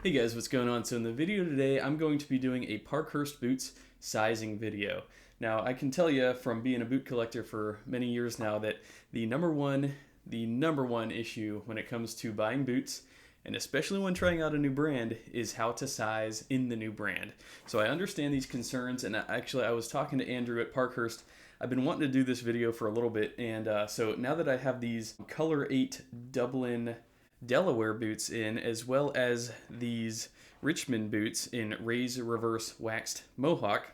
Hey guys, what's going on? So in the video today, I'm going to be doing a Parkhurst Boots sizing video. Now, I can tell you from being a boot collector for many years now that the number one issue when it comes to buying boots, and especially when trying out a new brand, is how to size in the new brand. So I understand these concerns, and I was talking to Andrew at Parkhurst. I've been wanting to do this video for a little bit, and so now that I have these Color 8 Dublin Delaware boots in, as well as these Richmond boots in Raise Reverse Waxed Mohawk,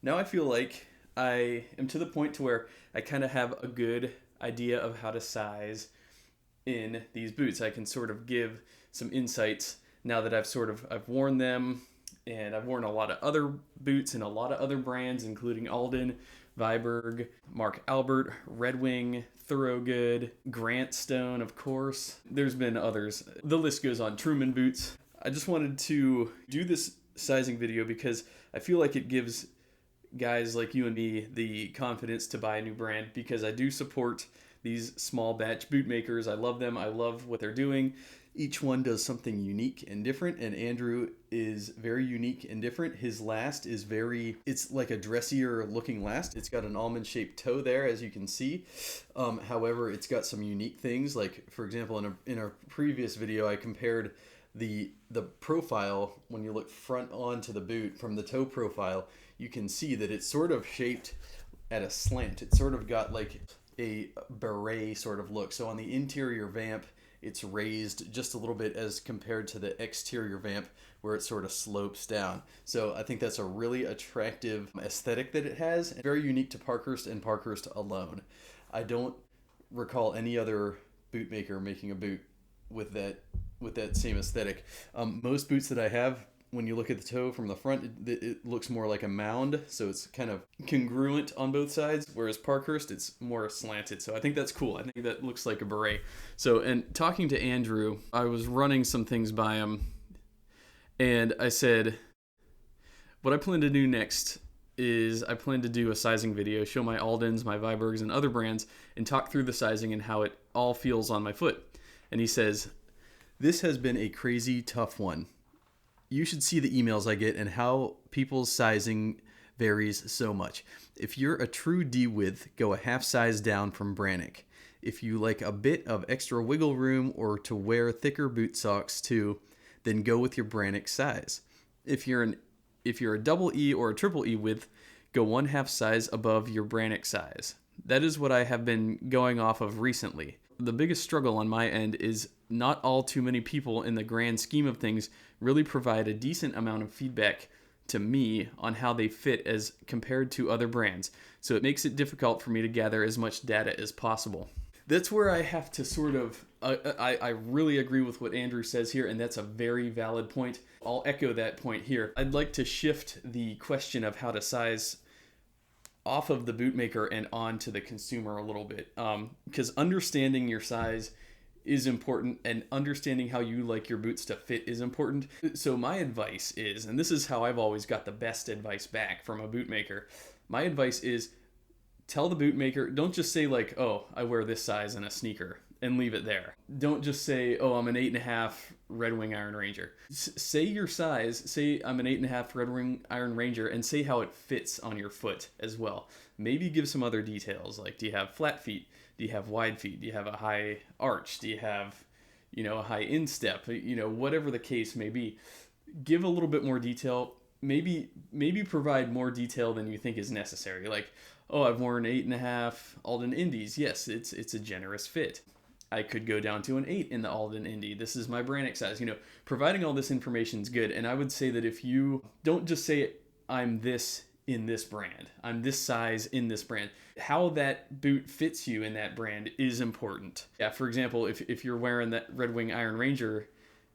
now I feel like I am to the point to where I kind of have a good idea of how to size in these boots. I can sort of give some insights now that I've worn them, and I've worn a lot of other boots and a lot of other brands, including Alden, Viberg, Mark Albert, Red Wing, Thorogood, Grant Stone, of course. There's been others. The list goes on. Truman boots. I just wanted to do this sizing video because I feel like it gives guys like you and me the confidence to buy a new brand, because I do support these small batch boot makers. I love them. I love what they're doing. Each one does something unique and different, and Andrew is very unique and different. His last is it's like a dressier looking last. It's got an almond shaped toe there, as you can see. However, it's got some unique things. Like, for example, in a previous video, I compared the profile. When you look front onto the boot from the toe profile, you can see that it's sort of shaped at a slant. It's sort of got like a beret sort of look. So on the interior vamp, it's raised just a little bit as compared to the exterior vamp, where it sort of slopes down. So I think that's a really attractive aesthetic that it has, and very unique to Parkhurst and Parkhurst alone. I don't recall any other boot maker making a boot with that same aesthetic. Most boots that I have, when you look at the toe from the front, it looks more like a mound, so it's kind of congruent on both sides, whereas Parkhurst, it's more slanted. So I think that's cool. I think that looks like a beret. So, and talking to Andrew, I was running some things by him, and I said, what I plan to do next is I plan to do a sizing video, show my Aldens, my Vibergs, and other brands, and talk through the sizing and how it all feels on my foot. And he says, this has been a crazy tough one. You should see the emails I get and how people's sizing varies so much. If you're a true D width, go a half size down from Brannock. If you like a bit of extra wiggle room or to wear thicker boot socks too, then go with your Brannock size. If you're a double E or a triple E width, go one half size above your Brannock size. That is what I have been going off of recently. The biggest struggle on my end is not all too many people in the grand scheme of things really provide a decent amount of feedback to me on how they fit as compared to other brands. So it makes it difficult for me to gather as much data as possible. That's where I have to sort of, I really agree with what Andrew says here, and that's a very valid point. I'll echo that point here. I'd like to shift the question of how to size off of the bootmaker and on to the consumer a little bit, because understanding your size is important, and understanding how you like your boots to fit is important. So my advice is, and this is how I've always got the best advice back from a bootmaker, my advice is tell the bootmaker, don't just say like, oh, I wear this size in a sneaker, and leave it there. Don't just say, oh, I'm an 8.5 Red Wing Iron Ranger. Say your size, say I'm an 8.5 Red Wing Iron Ranger, and say how it fits on your foot as well. Maybe give some other details, like, do you have flat feet? Do you have wide feet? Do you have a high arch? Do you have, a high instep? Whatever the case may be. Give a little bit more detail. Maybe provide more detail than you think is necessary. Like, oh, I've worn 8.5 Alden Indies. Yes, it's a generous fit. I could go down to an 8 in the Alden Indy. This is my Brannock size. Providing all this information is good. And I would say that if you don't just say, I'm this in this brand, I'm this size in this brand, how that boot fits you in that brand is important. Yeah, for example, if you're wearing that Red Wing Iron Ranger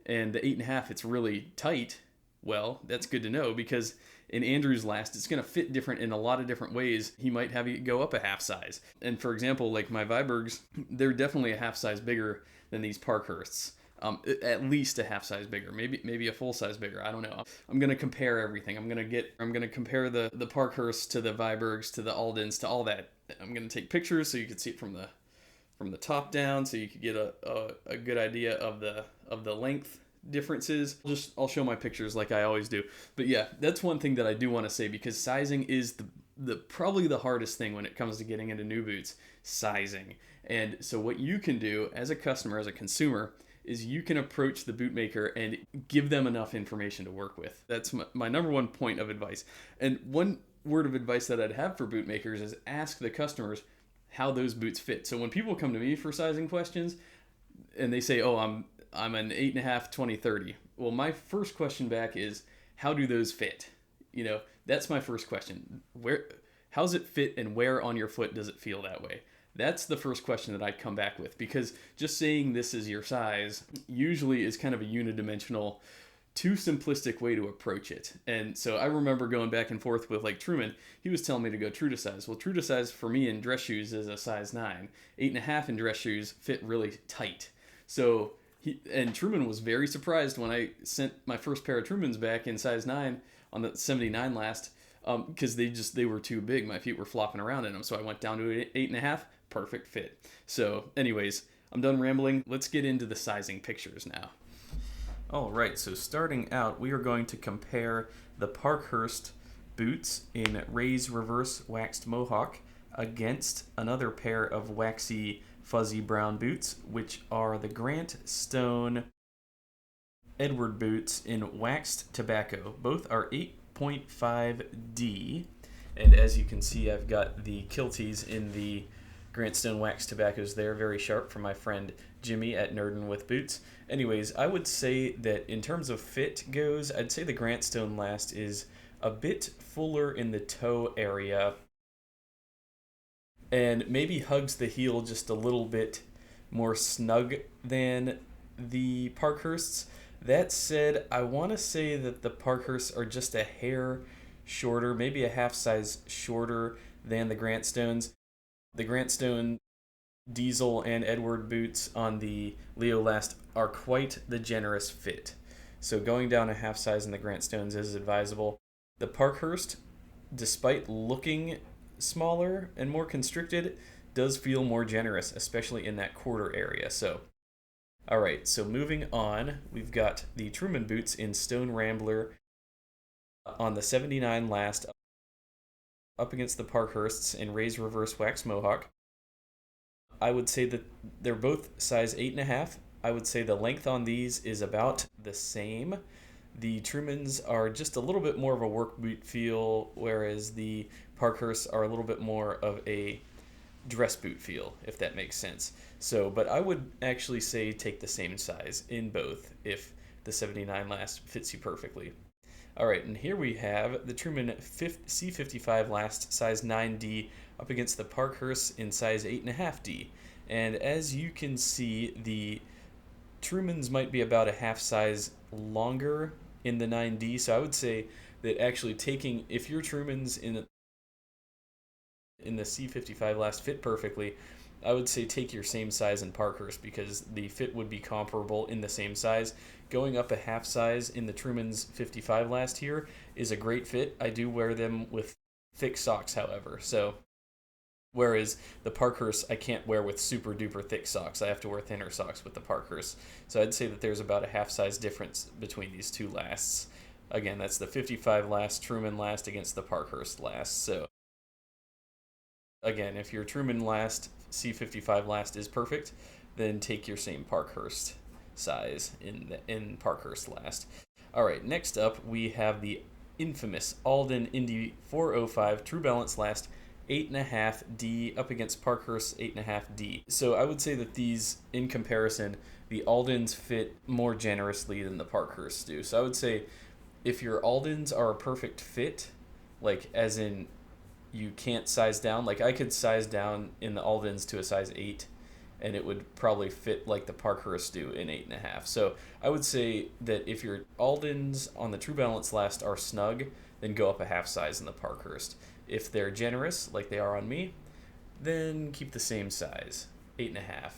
and the 8.5, it's really tight, well, that's good to know, because in Andrew's last, it's going to fit different in a lot of different ways. He might have you go up a half size. And for example, like my Vibergs, they're definitely a half size bigger than these Parkhursts. At least a half size bigger, maybe a full size bigger. I don't know. I'm gonna compare everything. I'm gonna compare the Parkhursts to the Vibergs to the Aldens to all that. I'm gonna take pictures so you can see it from the top down, so you could get a good idea of the length differences. I'll show my pictures like I always do. But yeah, that's one thing that I do want to say, because sizing is the probably the hardest thing when it comes to getting into new boots, sizing. And so what you can do as a customer, as a consumer, is you can approach the bootmaker and give them enough information to work with. That's my number one point of advice. And one word of advice that I'd have for bootmakers is ask the customers how those boots fit. So when people come to me for sizing questions and they say, oh, I'm an 8.5, 20, 30. Well, my first question back is, how do those fit? You know, that's my first question. How's it fit, and where on your foot does it feel that way? That's the first question that I'd come back with, because just saying this is your size usually is kind of a unidimensional, too simplistic way to approach it. And so I remember going back and forth with like Truman. He was telling me to go true to size. Well, true to size for me in dress shoes is a size 9. 8.5 in dress shoes fit really tight. So Truman was very surprised when I sent my first pair of Trumans back in size 9 on the 79 last, because they were too big. My feet were flopping around in them. So I went down to 8.5. Perfect fit. So anyways, I'm done rambling. Let's get into the sizing pictures now. All right, so starting out, we are going to compare the Parkhurst boots in Ray's Reverse Waxed Mohawk against another pair of waxy fuzzy brown boots, which are the Grant Stone Edward boots in Waxed Tobacco. Both are 8.5D, and as you can see, I've got the kilties in the Grant Stone Waxed Tobaccos there, very sharp, from my friend Jimmy at Nerdin' with Boots. Anyways, I would say that in terms of fit goes, I'd say the Grant Stone last is a bit fuller in the toe area and maybe hugs the heel just a little bit more snug than the Parkhursts. That said, I want to say that the Parkhursts are just a hair shorter, maybe a half size shorter than the Grant Stones. The Grant Stone Diesel and Edward boots on the Leo Last are quite the generous fit. So going down a half size in the Grant Stones is advisable. The Parkhurst, despite looking smaller and more constricted, does feel more generous, especially in that quarter area. So, all right, so moving on, we've got the Truman boots in Stone Rambler on the 79 last up against the Parkhursts in Ray's Reverse Wax Mohawk. I would say that they're both size 8.5. I would say the length on these is about the same. The Trumans are just a little bit more of a work boot feel, whereas the Parkhursts are a little bit more of a dress boot feel, if that makes sense. So, but I would actually say take the same size in both if the 79 last fits you perfectly. All right, and here we have the Truman C55 last, size 9D, up against the Parkhurst in size 8.5D. And as you can see, the Trumans might be about a half size longer in the 9D, so I would say that actually taking, if your Trumans in the C55 last fit perfectly, I would say take your same size in Parkhurst, because the fit would be comparable in the same size. Going up a half size in the Truman's 55 last here is a great fit. I do wear them with thick socks, however. So, whereas the Parkhurst I can't wear with super duper thick socks. I have to wear thinner socks with the Parkhurst. So I'd say that there's about a half size difference between these two lasts. Again, that's the 55 last Truman last against the Parkhurst last. So, again, if your Truman last, C55 last is perfect, then take your same Parkhurst size in Parkhurst last. All right, next up we have the infamous Alden Indy 405 True Balance last 8.5D up against Parkhurst 8.5D. So I would say that these, in comparison, the Aldens fit more generously than the Parkhursts do. So I would say if your Aldens are a perfect fit, like as in you can't size down, like I could size down in the Aldens to a size 8 and it would probably fit like the Parkhursts do in 8.5. So I would say that if your Aldens on the True Balance last are snug, then go up a half size in the Parkhurst. If they're generous, like they are on me, then keep the same size, 8.5.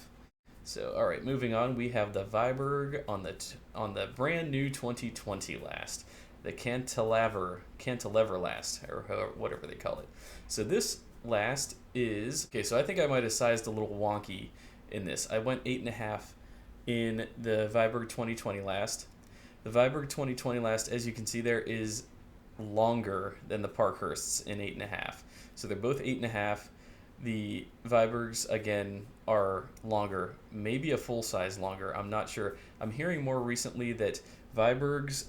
So, all right, moving on, we have the Viberg on the brand new 2020 last, the cantilever last, or whatever they call it. So this last is, okay, so I think I might have sized a little wonky in this. I went 8.5 in the Viberg 2020 last. The Viberg 2020 last, as you can see there, is longer than the Parkhursts in 8.5. So they're both 8.5. The Vibergs, again, are longer, maybe a full size longer. I'm not sure. I'm hearing more recently that Vibergs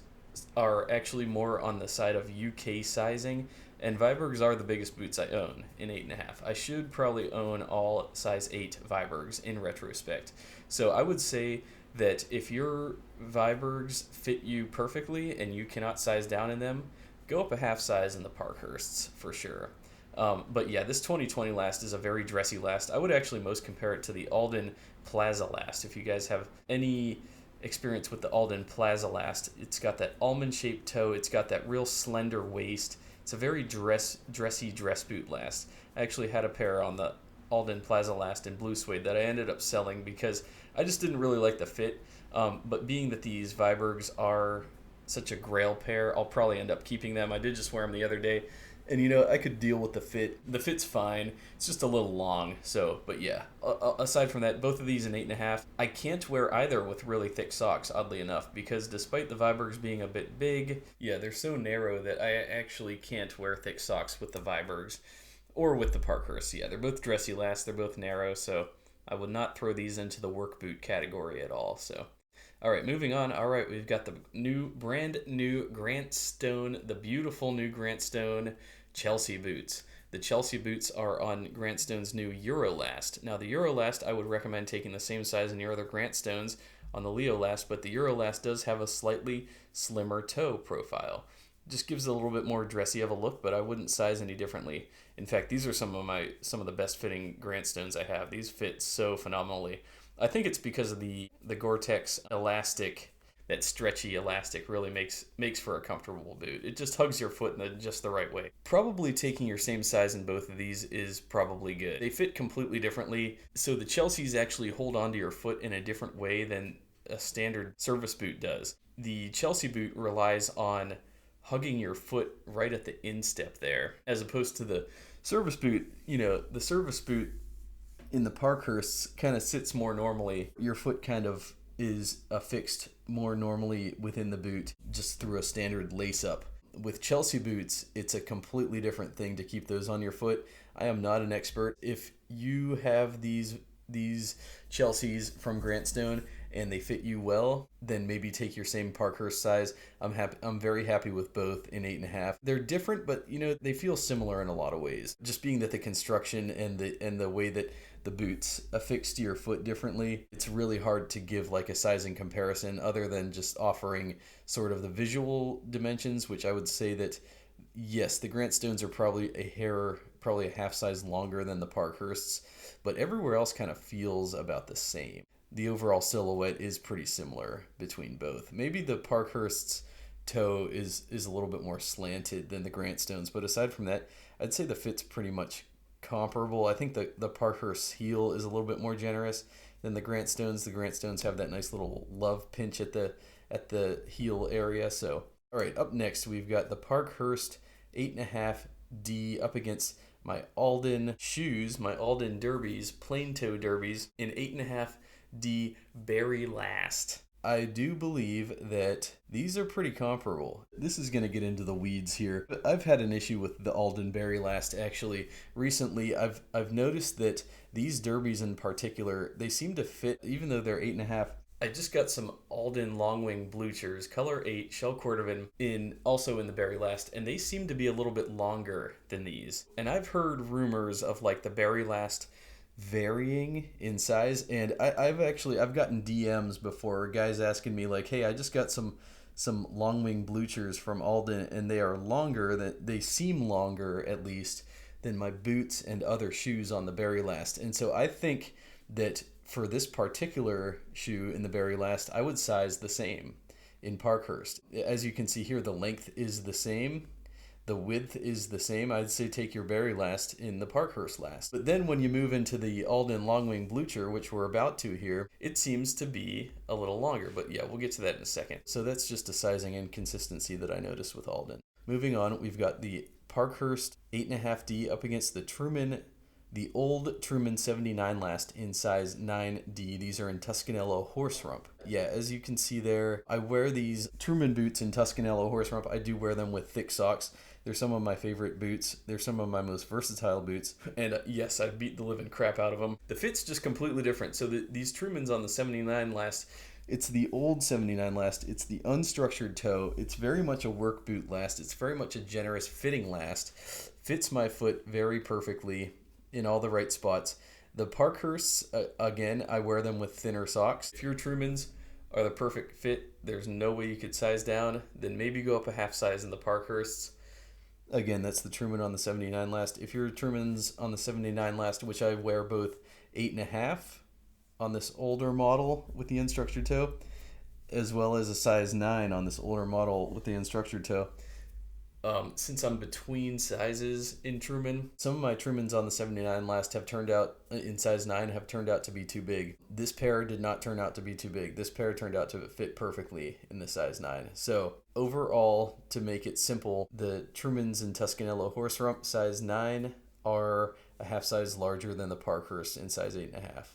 are actually more on the side of UK sizing, and Vibergs are the biggest boots I own in 8.5. I should probably own all size 8 Vibergs in retrospect. So I would say that if your Vibergs fit you perfectly and you cannot size down in them, go up a half size in the Parkhursts for sure. But yeah, this 2020 last is a very dressy last. I would actually most compare it to the Alden Plaza last. If you guys have any experience with the Alden Plaza last, it's got that almond shaped toe, it's got that real slender waist. It's a very dressy dress boot last. I actually had a pair on the Alden Plaza last in blue suede that I ended up selling because I just didn't really like the fit. But being that these Vibergs are such a grail pair, I'll probably end up keeping them. I did just wear them the other day, and I could deal with the fit. The fit's fine. It's just a little long. So, but yeah. Aside from that, both of these in 8.5. I can't wear either with really thick socks, oddly enough, because despite the Vibergs being a bit big, yeah, they're so narrow that I actually can't wear thick socks with the Vibergs or with the Parkhurst. Yeah, they're both dressy last. They're both narrow, so I would not throw these into the work boot category at all. So, all right, moving on. All right, we've got the brand new Grant Stone, the beautiful new Grant Stone Chelsea boots. The Chelsea boots are on Grant Stone's new Eurolast. Now, the Eurolast, I would recommend taking the same size in your other Grant Stones on the Leolast, but the Eurolast does have a slightly slimmer toe profile. Just gives it a little bit more dressy of a look, but I wouldn't size any differently. In fact, these are some of the best fitting Grant Stones I have. These fit so phenomenally. I think it's because of the Gore-Tex elastic. That stretchy elastic really makes for a comfortable boot. It just hugs your foot in just the right way. Probably taking your same size in both of these is probably good. They fit completely differently, so the Chelseas actually hold onto your foot in a different way than a standard service boot does. The Chelsea boot relies on hugging your foot right at the instep there, as opposed to the service boot. The service boot in the Parkhursts kind of sits more normally. Your foot kind of is affixed more normally within the boot just through a standard lace up. With Chelsea boots, it's a completely different thing to keep those on your foot. I am not an expert. If you have these Chelseas from Grant Stone and they fit you well, then maybe take your same Parkhurst size. I'm very happy with both in 8.5. They're different, but they feel similar in a lot of ways. Just being that the construction and the way that the boots affix to your foot differently, it's really hard to give like a sizing comparison other than just offering sort of the visual dimensions, which I would say that yes, the Grant Stones are probably a half size longer than the Parkhursts, but everywhere else kind of feels about the same. The overall silhouette is pretty similar between both. Maybe the Parkhurst's toe is a little bit more slanted than the Grant Stones, but aside from that, I'd say the fit's pretty much comparable. I think the Parkhurst heel is a little bit more generous than the Grant Stones. The Grant Stones have that nice little love pinch at the heel area. So, all right, up next we've got the Parkhurst 8.5D up against my Alden shoes, my Alden derbies, plain toe derbies in 8.5D Berry Last. I do believe that these are pretty comparable. This is going to get into the weeds here, but I've had an issue with the Alden Berry Last actually. Recently, I've noticed that these derbies in particular, they seem to fit even though they're 8.5. I just got some Alden Longwing Bluchers, color 8, shell cordovan, also in the Berry Last, and they seem to be a little bit longer than these. And I've heard rumors of like the Berry Last varying in size, and I've gotten DMs before, guys asking me like, hey, I just got some Longwing Bluchers from Alden, and they are longer, that they seem longer at least than my boots and other shoes on the Berry Last. And so I think that for this particular shoe in the Berry Last, I would size the same in Parkhurst. As you can see here, the length is the same. The width is the same. I'd say take your Berry Last in the Parkhurst Last. But then when you move into the Alden Longwing Blucher, which we're about to here, it seems to be a little longer. But yeah, we'll get to that in a second. So that's just a sizing inconsistency that I noticed with Alden. Moving on, we've got the Parkhurst 8.5D up against the Truman the old Truman 79 last in size 9D. These are in Tuscanello horse rump. Yeah, as you can see there, I wear these Truman boots in Tuscanello horse rump. I do wear them with thick socks. They're some of my favorite boots. They're some of my most versatile boots. And yes, I beat the living crap out of them. The fit's just completely different. So these Trumans on the 79 last, it's the old 79 last. It's the unstructured toe. It's very much a work boot last. It's very much a generous fitting last. Fits my foot very perfectly in all the right spots. The Parkhursts, again, I wear them with thinner socks. If your Trumans are the perfect fit, there's no way you could size down, then maybe go up a half size in the Parkhursts. Again, that's the Truman on the 79 last. If your Truman's on the 79 last, which I wear both 8.5 on this older model with the unstructured toe, as well as a size 9 on this older model with the unstructured toe. Since I'm between sizes in Truman, some of my Trumans on the 79 last have turned out, in size 9, have turned out to be too big. This pair did not turn out to be too big. This pair turned out to fit perfectly in the size 9. So overall, to make it simple, the Trumans in Tuscanello horse rump size 9 are a half size larger than the Parkhurst in size 8.5.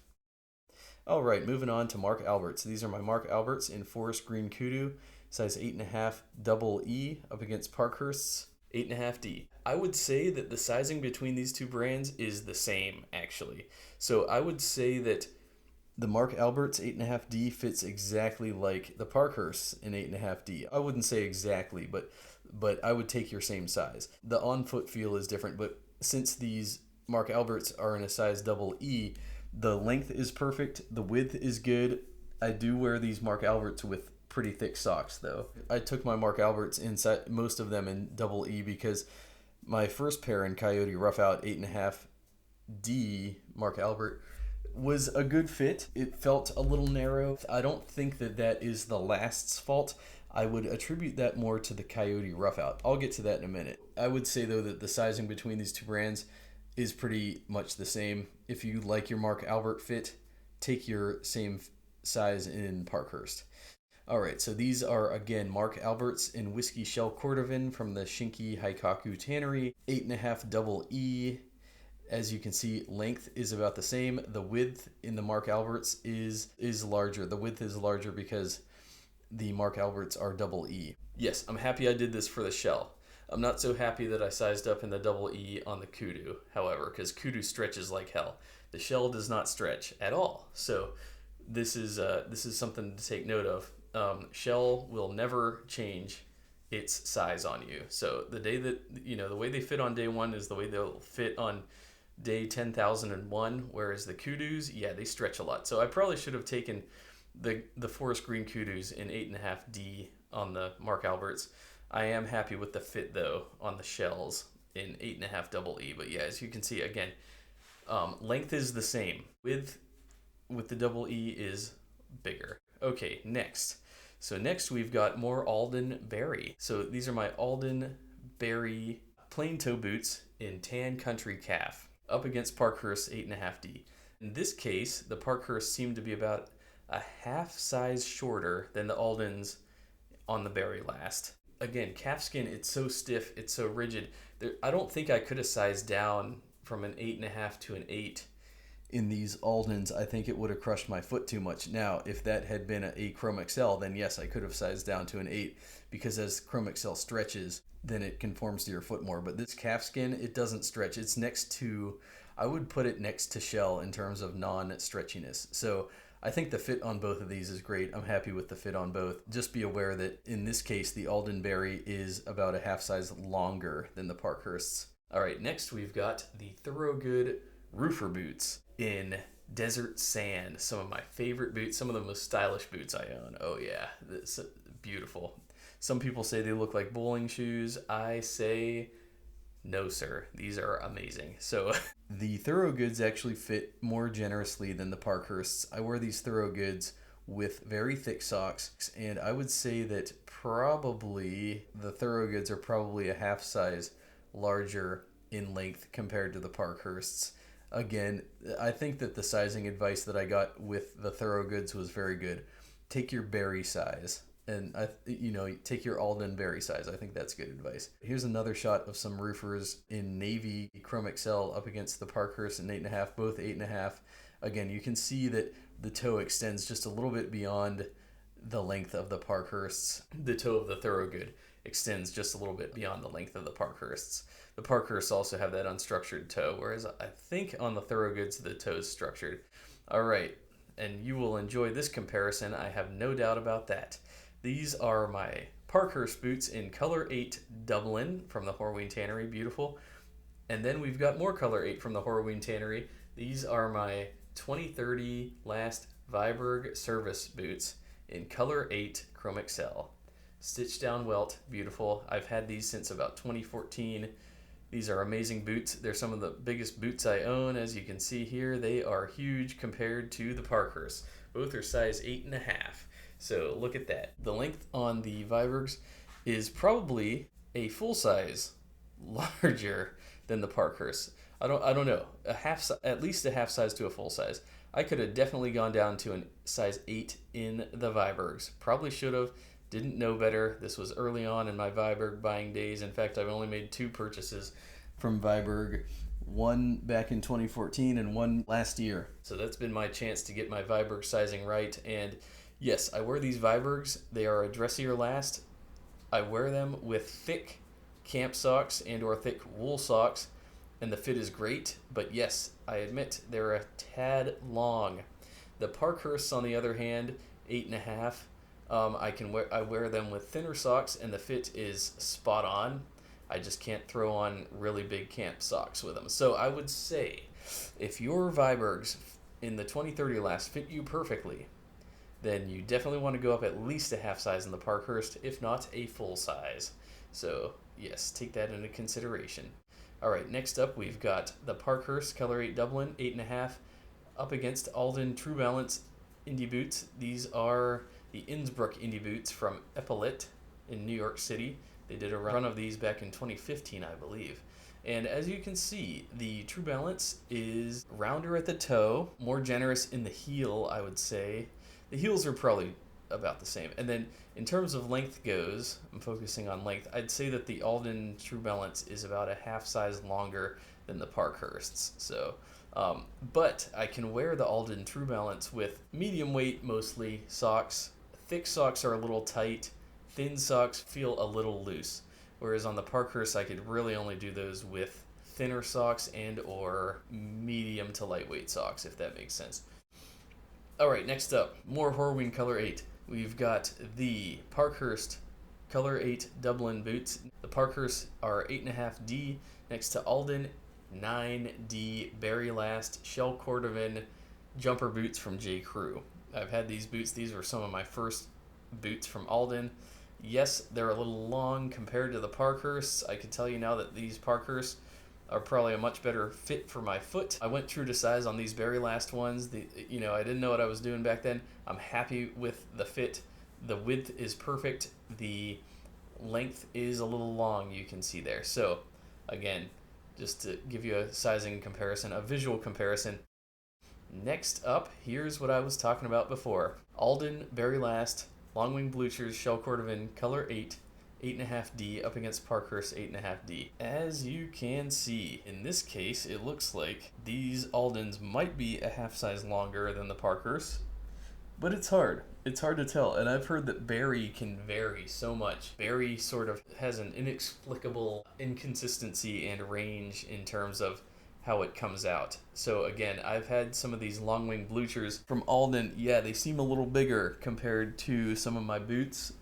All right, moving on to Mark Alberts. These are my Mark Alberts in forest green kudu, size 8.5 double E up against Parkhurst's 8.5D. I would say that the sizing between these two brands is the same, actually. So I would say that the Mark Alberts 8.5D fits exactly like the Parkhurst's in 8.5D. I wouldn't say exactly, but I would take your same size. The on-foot feel is different, but since these Mark Alberts are in a size double E, the length is perfect, the width is good. I do wear these Mark Alberts with pretty thick socks though. I took my Mark Alberts inside, most of them in double E, because my first pair in Coyote Roughout 8.5D Mark Albert was a good fit. It felt a little narrow. I don't think that is the last's fault. I would attribute that more to the Coyote Roughout. I'll get to that in a minute. I would say though that the sizing between these two brands is pretty much the same. If you like your Mark Albert fit, take your same size in Parkhurst. All right, so these are, again, Mark Alberts in Whiskey Shell Cordovan from the Shinki Haikaku Tannery, 8.5 double E. As you can see, length is about the same. The width in the Mark Alberts is larger. The width is larger because the Mark Alberts are double E. Yes, I'm happy I did this for the shell. I'm not so happy that I sized up in the double E on the kudu, however, because kudu stretches like hell. The shell does not stretch at all. So this is something to take note of. Shell will never change its size on you. So the day that, the way they fit on day 1 is the way they'll fit on day 10,001, whereas the kudus, yeah, they stretch a lot. So I probably should have taken the forest green kudus in 8.5D on the Mark Alberts. I am happy with the fit though on the shells in 8.5 double E. But yeah, as you can see, again, length is the same. Width with the double E is bigger. Okay, next. So next we've got more Alden Berry. So these are my Alden Berry plain toe boots in tan country calf up against Parkhurst 8.5D. In this case, the Parkhurst seem to be about a half size shorter than the Aldens on the Berry last. Again, calfskin, it's so stiff, it's so rigid. I don't think I could have sized down from an 8.5 to an 8 in these Aldens. I think it would have crushed my foot too much. Now, if that had been a Chrome XL, then yes, I could have sized down to an 8, because as Chrome XL stretches, then it conforms to your foot more. But this calfskin, it doesn't stretch. It's next to, I would put it next to shell in terms of non-stretchiness. So I think the fit on both of these is great. I'm happy with the fit on both. Just be aware that in this case, the Alden Berry is about a half size longer than the Parkhursts. All right, next we've got the Thorogood roofer boots in desert sand. Some of my favorite boots, some of the most stylish boots I own. Oh yeah, it's beautiful. Some people say they look like bowling shoes. I say no, sir. These are amazing. So the Thorogoods actually fit more generously than the Parkhursts. I wear these Thorogoods with very thick socks, and I would say that probably the Thorogoods are probably a half size larger in length compared to the Parkhursts. Again, I think that the sizing advice that I got with the Thorogoods was very good. Take your berry size. and take your Alden berry size. I think that's good advice. Here's another shot of some roofers in navy Chrome XL up against the Parkhurst in 8.5, both 8.5. Again, you can see that the toe extends just a little bit beyond the length of the Parkhursts. The toe of the Thorogood extends just a little bit beyond the length of the Parkhursts. The Parkhursts also have that unstructured toe, whereas I think on the Thorogoods the toe's structured. All right, and you will enjoy this comparison. I have no doubt about that. These are my Parkhurst boots in color 8 Dublin from the Horween Tannery. Beautiful. And then we've got more color 8 from the Horween Tannery. These are my 2030 last Viberg service boots in color 8 Chrome XL. Stitched down welt, beautiful. I've had these since about 2014. These are amazing boots. They're some of the biggest boots I own. As you can see here, they are huge compared to the Parkhurst. Both are size 8.5. So look at that. The length on the Vibergs is probably a full size larger than the Parkhurst. I don't know. At least a half size to a full size. I could have definitely gone down to a size 8 in the Vibergs. Probably should have. Didn't know better. This was early on in my Viberg buying days. In fact, I've only made 2 purchases from Viberg. One back in 2014 and one last year. So that's been my chance to get my Viberg sizing right. And yes, I wear these Vibergs. They are a dressier last. I wear them with thick camp socks and or thick wool socks, and the fit is great. But yes, I admit they're a tad long. The Parkhursts, on the other hand, 8.5. I wear them with thinner socks, and the fit is spot on. I just can't throw on really big camp socks with them. So I would say, if your Vibergs in the 2030 last fit you perfectly, then you definitely want to go up at least a half size in the Parkhurst, if not a full size. So yes, take that into consideration. All right, next up we've got the Parkhurst Color 8 Dublin, 8.5, up against Alden True Balance Indy boots. These are the Innsbruck Indy boots from Epaulet in New York City. They did a run of these back in 2015, I believe. And as you can see, the True Balance is rounder at the toe, more generous in the heel, I would say. The heels are probably about the same. And then in terms of length goes, I'm focusing on length, I'd say that the Alden True Balance is about a half size longer than the Parkhursts. So, but I can wear the Alden True Balance with medium weight, mostly, socks. Thick socks are a little tight. Thin socks feel a little loose. Whereas on the Parkhurst, I could really only do those with thinner socks and or medium to lightweight socks, if that makes sense. All right, next up, more Horween Color 8. We've got the Parkhurst Color 8 Dublin boots. The Parkhurst are 8.5D next to Alden 9D Berry Last Shell Cordovan jumper boots from J. Crew. I've had these boots. These were some of my first boots from Alden. Yes, they're a little long compared to the Parkhursts. I can tell you now that these Parkhursts are probably a much better fit for my foot. I went true to size on these very last ones. I didn't know what I was doing back then. I'm happy with the fit. The width is perfect. The length is a little long, you can see there. So again, just to give you a sizing comparison, a visual comparison. Next up, here's what I was talking about before. Alden Very Last Longwing Bluchers Shell Cordovan Color 8 8.5D up against Parkhurst 8.5D. As you can see, in this case, it looks like these Aldens might be a half size longer than the Parkhurst, but it's hard. It's hard to tell, and I've heard that Berry can vary so much. Berry sort of has an inexplicable inconsistency and range in terms of how it comes out. So again, I've had some of these Longwing Bluchers from Alden. Yeah, they seem a little bigger compared to some of my boots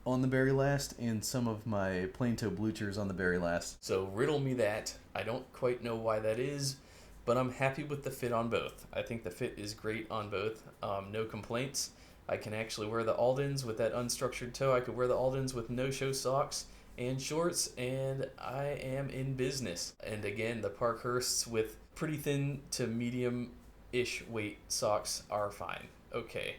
on the Berry Last and some of my plain toe Bluchers on the Berry Last. So riddle me that. I don't quite know why that is, but I'm happy with the fit on both. I think the fit is great on both. No complaints. I can actually wear the Aldens with that unstructured toe. I could wear the Aldens with no-show socks and shorts, and I am in business. And again, the Parkhursts with pretty thin to medium-ish weight socks are fine. Okay.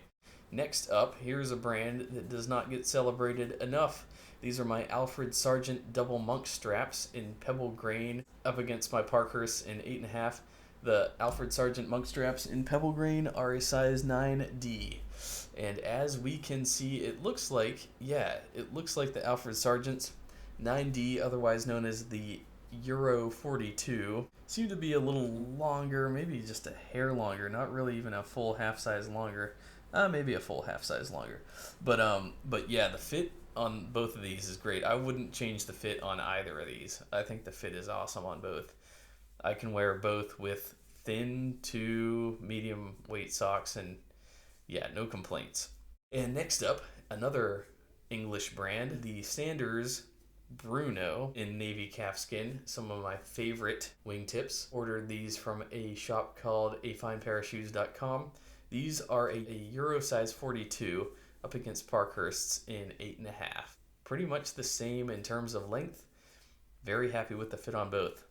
Next up, here's a brand that does not get celebrated enough. These are my Alfred Sargent double monk straps in pebble grain up against my Parkhurst in 8.5. The Alfred Sargent monk straps in pebble grain are a size 9D. And as we can see, it looks like, it looks like the Alfred Sargent 9D, otherwise known as the Euro 42, seem to be a little longer, maybe just a hair longer, not really even a full half size longer. Maybe a full half size longer. But yeah, the fit on both of these is great. I wouldn't change the fit on either of these. I think the fit is awesome on both. I can wear both with thin to medium weight socks, and yeah, no complaints. And next up, another English brand, the Sanders Bruno in navy calfskin, some of my favorite wingtips. Ordered these from a shop called afineparashoes.com. These are a Euro size 42 up against Parkhurst's in 8.5. Pretty much the same in terms of length. Very happy with the fit on both.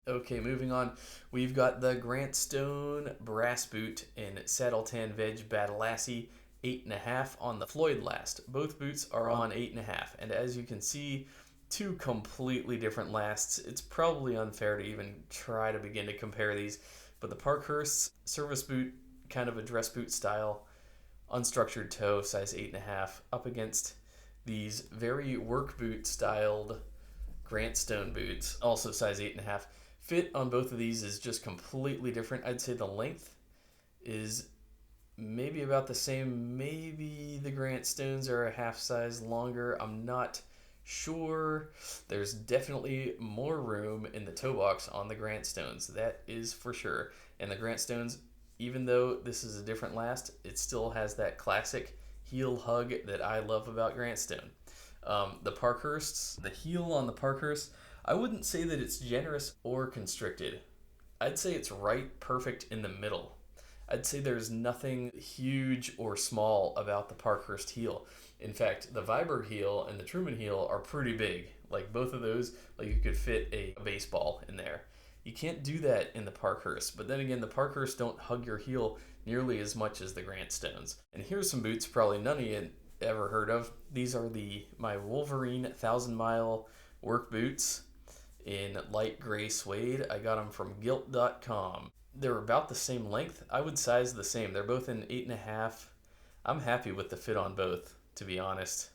Okay, moving on. We've got the Grant Stone brass boot in saddle tan veg Badalassie 8.5 on the Floyd last. Both boots are on 8.5, and as you can see, two completely different lasts. It's probably unfair to even try to begin to compare these, but the Parkhurst service boot, kind of a dress boot style, unstructured toe, size 8.5, up against these very work boot styled Grant Stone boots, also size 8.5. Fit on both of these is just completely different. I'd say the length is maybe about the same. Maybe the Grant Stones are a half size longer. I'm not sure. There's definitely more room in the toe box on the Grant Stones. That is for sure. And the Grant Stones, even though this is a different last, it still has that classic heel hug that I love about Grant Stone. The Parkhursts, the heel on the Parkhurst, I wouldn't say that it's generous or constricted. I'd say it's right perfect in the middle. I'd say there's nothing huge or small about the Parkhurst heel. In fact, the Viberg heel and the Truman heel are pretty big. Like both of those, like you could fit a baseball in there. You can't do that in the Parkhurst, but then again, the Parkhurst don't hug your heel nearly as much as the Grant Stones. And here's some boots probably none of you ever heard of. These are my Wolverine 1,000 Mile work boots in light gray suede. I got them from gilt.com. They're about the same length. I would size the same. They're both in 8.5. I'm happy with the fit on both, to be honest.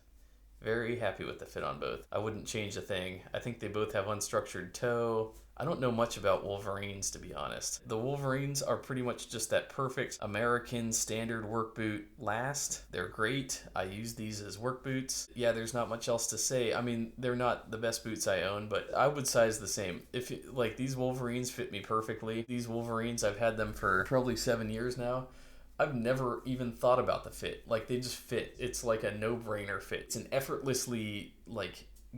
Very happy with the fit on both. I wouldn't change a thing. I think they both have unstructured toe. I don't know much about Wolverines, to be honest. The Wolverines are pretty much just that perfect American standard work boot last. They're great. I use these as work boots. Yeah, there's not much else to say. I mean, they're not the best boots I own, but I would size the same. Like these Wolverines fit me perfectly. These Wolverines, I've had them for probably 7 years now. I've never even thought about the fit. Like they just fit. It's like a no-brainer fit. It's an effortlessly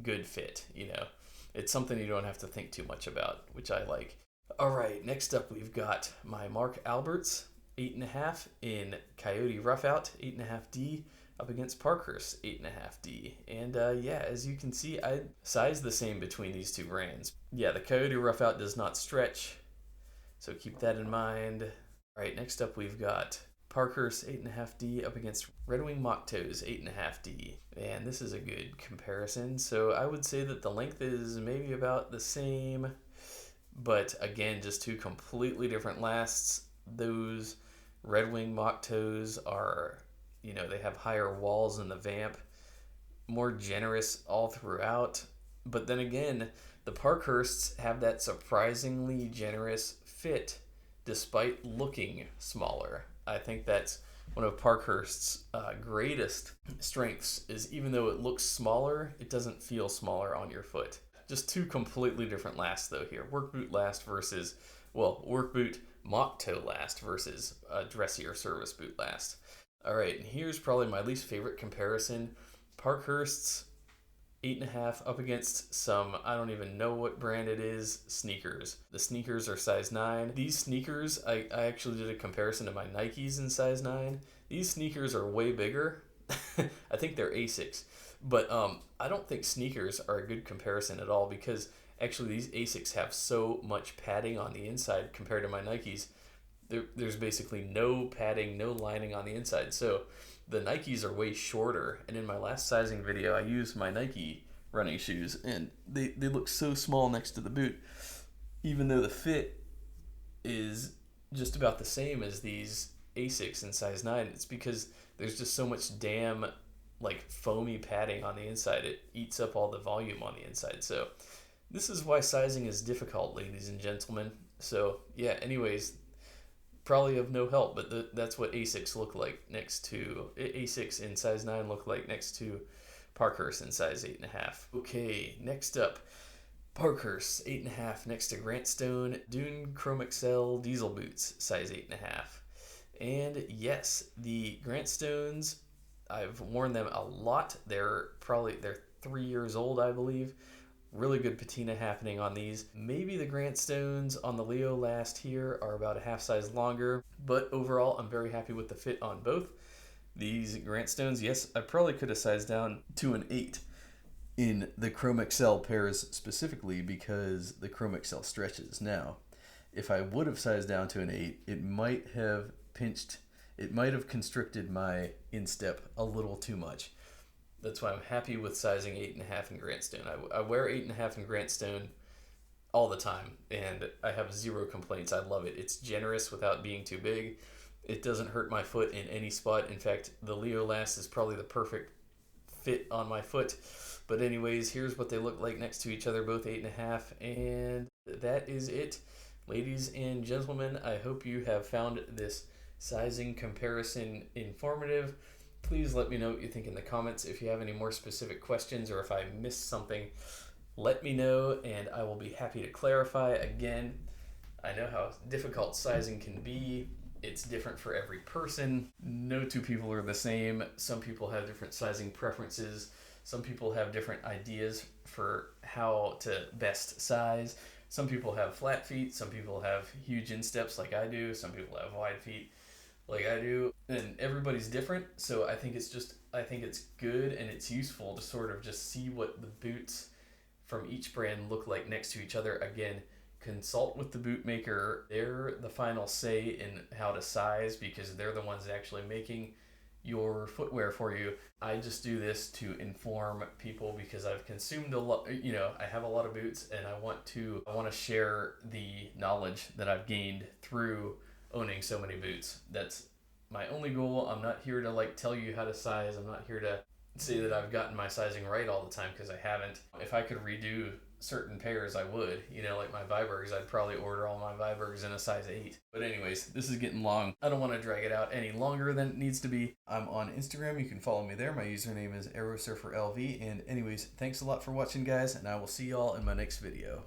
good fit, you know. It's something you don't have to think too much about, which I like. All right, next up we've got my Mark Alberts 8.5 in Coyote Roughout 8.5D up against Parkhurst 8.5D. And yeah, as you can see, I size the same between these two brands. Yeah, the Coyote Roughout does not stretch, so keep that in mind. All right, next up we've got Parkhurst 8.5D up against Red Wing Mock Toes 8.5D. And this is a good comparison. So I would say that the length is maybe about the same, but again, just two completely different lasts. Those Red Wing Mock Toes are, they have higher walls in the vamp, more generous all throughout. But then again, the Parkhursts have that surprisingly generous fit despite looking smaller. I think that's one of Parkhurst's greatest strengths is even though it looks smaller, it doesn't feel smaller on your foot. Just two completely different lasts though here. Work boot last versus, work boot mock toe last versus a dressier service boot last. All right, and here's probably my least favorite comparison. Parkhurst's 8.5 up against some, I don't even know what brand it is, sneakers. The sneakers are size 9. These sneakers, I actually did a comparison to my Nikes in size 9. These sneakers are way bigger. I think they're Asics. But I don't think sneakers are a good comparison at all because actually these Asics have so much padding on the inside compared to my Nikes. There's basically no padding, no lining on the inside. So the Nikes are way shorter, and in my last sizing video, I used my Nike running shoes, and they look so small next to the boot, even though the fit is just about the same as these Asics in size 9. It's because there's just so much damn like foamy padding on the inside. It eats up all the volume on the inside. So this is why sizing is difficult, ladies and gentlemen. So yeah, anyways, probably of no help, but that's what A6 look like next to A6 in size 9 look like next to Parkhurst in size 8.5. Okay, next up, Parkhurst 8.5 next to Grantstone Dune Chrome Excel Diesel Boots size 8.5. And yes, the Grantstones, I've worn them a lot. They're 3 years old, I believe. Really good patina happening on these. Maybe the Grantstones on the Leo last here are about a half size longer, but overall I'm very happy with the fit on both. These Grantstones, yes, I probably could have sized down to an 8 in the Chrome Excel pairs specifically because the Chrome Excel stretches. Now, if I would have sized down to an 8, it might have constricted my instep a little too much. That's why I'm happy with sizing 8.5 in Grantstone. I wear 8.5 in Grantstone all the time, and I have zero complaints. I love it. It's generous without being too big. It doesn't hurt my foot in any spot. In fact, the Leo Last is probably the perfect fit on my foot. But anyways, here's what they look like next to each other, both 8.5, and that is it. Ladies and gentlemen, I hope you have found this sizing comparison informative. Please let me know what you think in the comments. If you have any more specific questions or if I missed something, let me know and I will be happy to clarify. Again, I know how difficult sizing can be. It's different for every person. No two people are the same. Some people have different sizing preferences. Some people have different ideas for how to best size. Some people have flat feet. Some people have huge insteps like I do. Some people have wide feet like I do, and everybody's different. So I think it's good and it's useful to sort of just see what the boots from each brand look like next to each other. Again, consult with the boot maker. They're the final say in how to size because they're the ones actually making your footwear for you. I just do this to inform people because I've consumed a lot, I have a lot of boots and I want to share the knowledge that I've gained through owning so many boots. That's my only goal. I'm not here to like tell you how to size. I'm not here to say that I've gotten my sizing right all the time because I haven't. If I could redo certain pairs, I would. Like my vibergs, I'd probably order all my vibergs in a size 8. But anyways, this is getting long. I don't want to drag it out any longer than it needs to be. I'm on Instagram. You can follow me there. My username is AeroSurferLV. And anyways, thanks a lot for watching, guys, and I will see y'all in my next video.